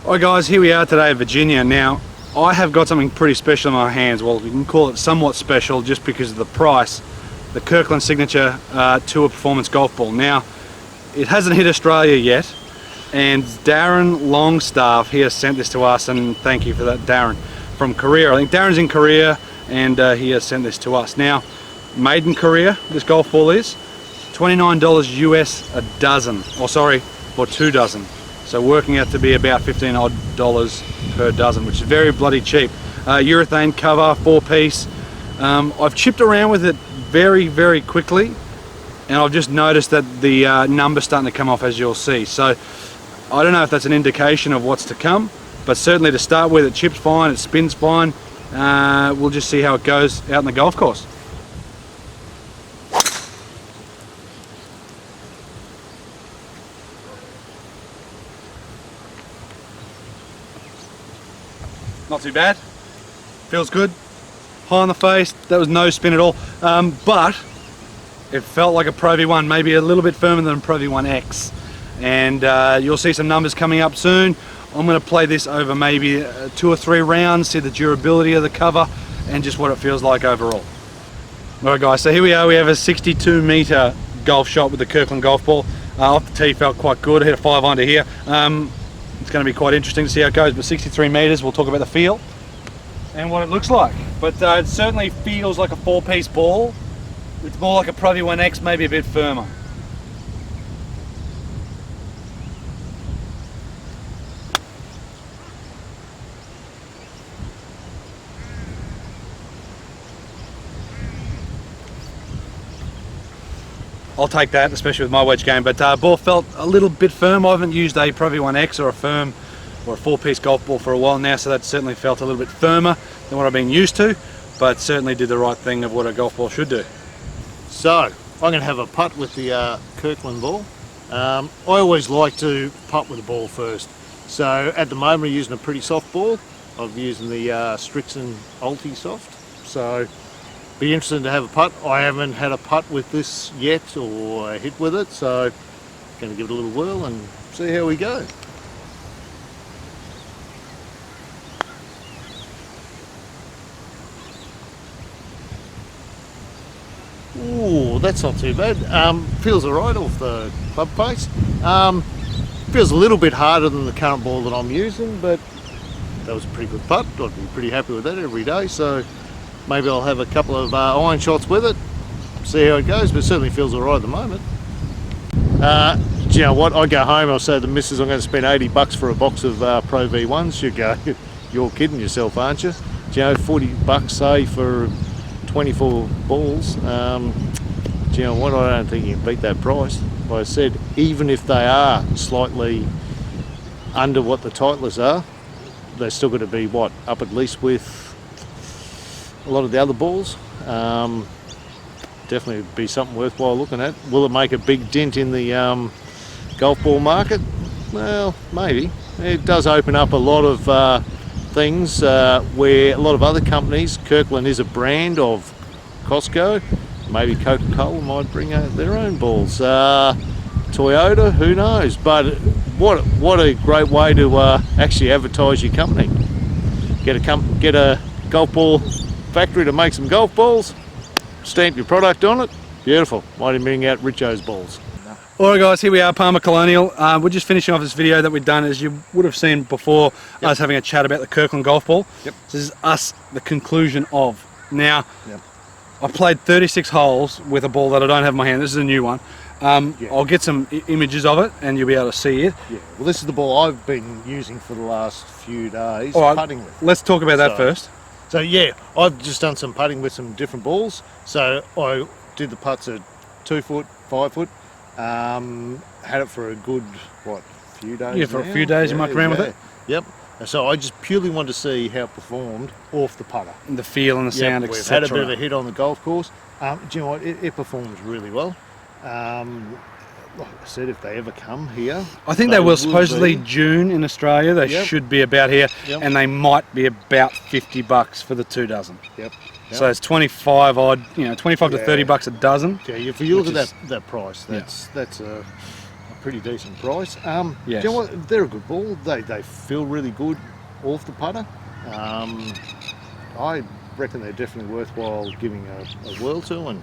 Alright guys, here we are today in Virginia. Now, I have got something pretty special in my hands. Well, you can call it somewhat special just because of the price. The Kirkland Signature Tour Performance Golf Ball. Now, it hasn't hit Australia yet, and Darren Longstaff, he has sent this to us, and thank you for that, Darren, from Korea. I think Darren's in Korea, and he has sent this to us. Now, made in Korea, this golf ball is $29 US a dozen, or sorry, for 2 dozen. So working out to be about $15 odd per dozen, which is very bloody cheap. Urethane cover, 4-piece. I've chipped around with it very quickly, and I've just noticed that the number's starting to come off, as you'll see. So I don't know if that's an indication of what's to come, but certainly to start with, it chips fine, it spins fine. We'll just see how it goes out in the golf course. Not too bad, feels good, high on the face. That was no spin at all, but it felt like a Pro V1, maybe a little bit firmer than a Pro V1X, and you'll see some numbers coming up soon. I'm going to play this over maybe 2 or 3 rounds, see the durability of the cover and just what it feels like overall. Alright guys, so here we are. We have a 62 metre golf shot with the Kirkland golf ball. Off the tee felt quite good. I hit a 5 under here. It's going to be quite interesting to see how it goes, but 63 metres, we'll talk about the feel and what it looks like. But it certainly feels like a 4-piece ball. It's more like a Pro V1X, maybe a bit firmer. I'll take that, especially with my wedge game, but ball felt a little bit firm. I haven't used a Pro V1X or a firm or a 4-piece golf ball for a while now, so that certainly felt a little bit firmer than what I've been used to, but certainly did the right thing of what a golf ball should do. So, I'm going to have a putt with the Kirkland ball. I always like to putt with the ball first. So, at the moment I'm using a pretty soft ball. I'm using the Richardson Ulti Soft. So, be interested to have a putt. I haven't had a putt with this yet or a hit with it, so going to give it a little whirl and see how we go. Ooh, that's not too bad. Feels alright off the club face. Feels a little bit harder than the current ball that I'm using, but that was a pretty good putt. I'd be pretty happy with that every day. So maybe I'll have a couple of iron shots with it, see how it goes, but it certainly feels alright at the moment. Do you know what, I go home, I'll say to the missus I'm going to spend $80 for a box of Pro V1s. She'll go, you're kidding yourself, aren't you? Do you know, $40 say for 24 balls. Do you know what, I don't think you can beat that price. Like I said, even if they are slightly under what the Titleist are, they're still going to be, what, up at least with a lot of the other balls. Definitely be something worthwhile looking at. Will it make a big dent in the golf ball market? Well, maybe. It does open up a lot of things where a lot of other companies, Kirkland is a brand of Costco, maybe Coca-Cola might bring out their own balls. Toyota, who knows? But what a great way to actually advertise your company. Get a golf ball factory to make some golf balls, stamp your product on it, beautiful. Might even bring out RICHO's balls. Alright guys, here we are, Palmer Colonial. We're just finishing off this video that we've done, as you would have seen before, us having a chat about the Kirkland golf ball. This is us, the conclusion of. Now, I've played 36 holes with a ball that I don't have in my hand. This is a new one. I'll get some images of it and you'll be able to see it. Well, this is the ball I've been using for the last few days, putting with. Let's talk about that first. So yeah, I've just done some putting with some different balls. So I did the putts at 2 foot, 5 foot. Had it for a good, few days. Yeah, for a few days you mucked around with it. Yep. So I just purely wanted to see how it performed off the putter. And the feel and the sound, etc. We've had a bit of a hit on the golf course. Do you know what? It performs really well. Like I said, if they ever come here, I think they will supposedly June in Australia. They should be about here, and they might be about $50 for the 2 dozen. So it's 25 odd, 25 to $30 a dozen. Yeah, if you look at that price, that's a pretty decent price. Yes. Do you know what? They're a good ball. They feel really good off the putter. I reckon they're definitely worthwhile giving a whirl to. And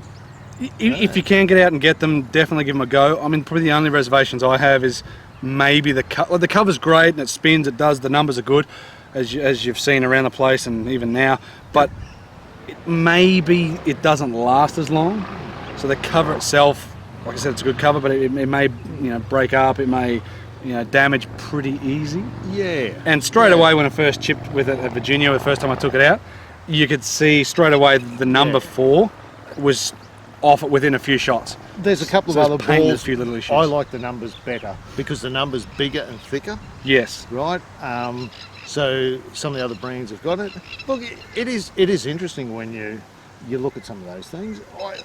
if you can get out and get them, definitely give them a go. I mean, probably the only reservations I have is maybe the cover's great and it spins, it does, the numbers are good, as you've seen around the place and even now, but maybe it doesn't last as long. So the cover itself, like I said, it's a good cover, but it may break up, it may damage pretty easy. Yeah. And straight away when I first chipped with it at Virginia, the first time I took it out, you could see straight away the number 4 was off it within a few shots. There's a couple So of it's other painted a balls. few little issues. I like the numbers better because the number's bigger and thicker, Yes. right? So some of the other brands have got it. Look, it is interesting when you look at some of those things. I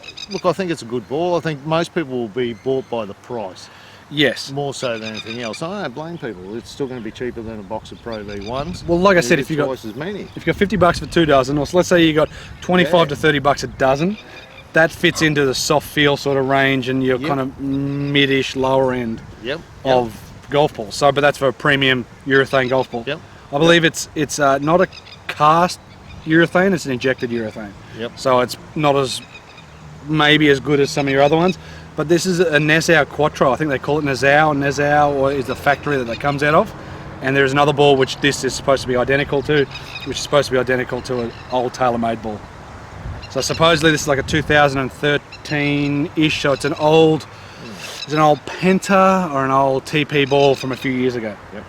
think it's a good ball. I think most people will be bought by the price, Yes. more so than anything else. I don't blame people. It's still going to be cheaper than a box of Pro V1s. Well, like I You said, get if you got twice as many. If you got $50 for 2 dozen, or so let's say you got 25 to $30 a dozen, that fits into the soft feel sort of range, and you're kind of mid-ish, lower end of golf balls. So, but that's for a premium urethane golf ball. Yep. I believe it's not a cast urethane; it's an injected urethane. Yep. So it's not maybe as good as some of your other ones. But this is a Nassau Quattro. I think they call it Nassau, or is the factory that it comes out of. And there's another ball which this is supposed to be identical to, which is supposed to be identical to an old TaylorMade ball. So supposedly this is like a 2013-ish, so it's an old Penta or an old TP ball from a few years ago. Yep.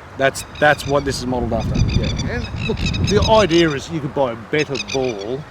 That's what this is modelled after. Yeah. And look, the idea is you could buy a better ball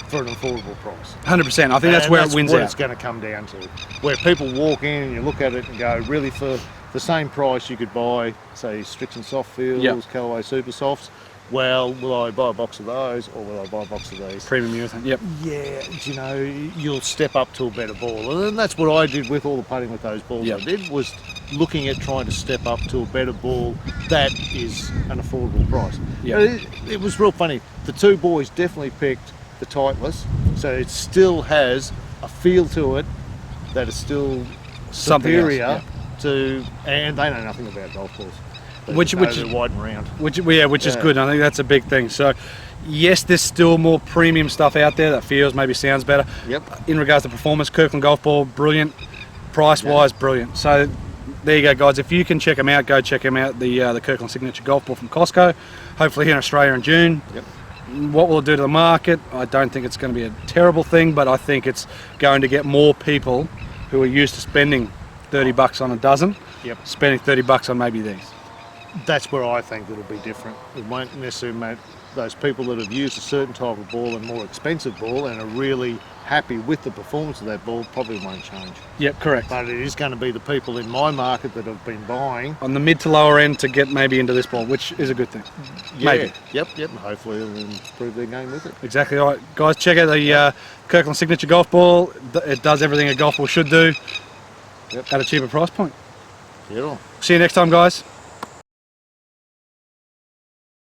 for an affordable price. 100%. I think that's where it wins what out. it's going to come down to. Where people walk in and you look at it and go, really, for the same price you could buy, say, Richardson Soft Fields, Callaway Super Softs. Well, will I buy a box of those or will I buy a box of these? Premium urethane. Yep. Yeah, you'll step up to a better ball. And that's what I did with all the putting with those balls. I did was looking at trying to step up to a better ball that is an affordable price. Yep. It was real funny. The two boys definitely picked the Titleist, so it still has a feel to it that is still superior to, and they know nothing about golf balls. Which they're wide and round. Which is good. And I think that's a big thing. So, yes, there's still more premium stuff out there that feels, maybe sounds better. Yep. In regards to performance, Kirkland golf ball, brilliant. Price-wise, brilliant. So, there you go, guys. If you can check them out, go check them out. The Kirkland Signature golf ball from Costco. Hopefully here in Australia in June. Yep. What will it do to the market? I don't think it's going to be a terrible thing, but I think it's going to get more people who are used to spending $30 on a dozen, spending $30 on maybe these. That's where I think it'll be different. It won't necessarily make those people that have used a certain type of ball and more expensive ball and are really happy with the performance of that ball probably won't change. Yep, correct. But it is going to be the people in my market that have been buying on the mid to lower end to get maybe into this ball, which is a good thing. Maybe. Yep. And hopefully it'll improve their game with it. Exactly. All right, guys, check out the Kirkland Signature golf ball. It does everything a golf ball should do at a cheaper price point. Yeah. See you next time, guys.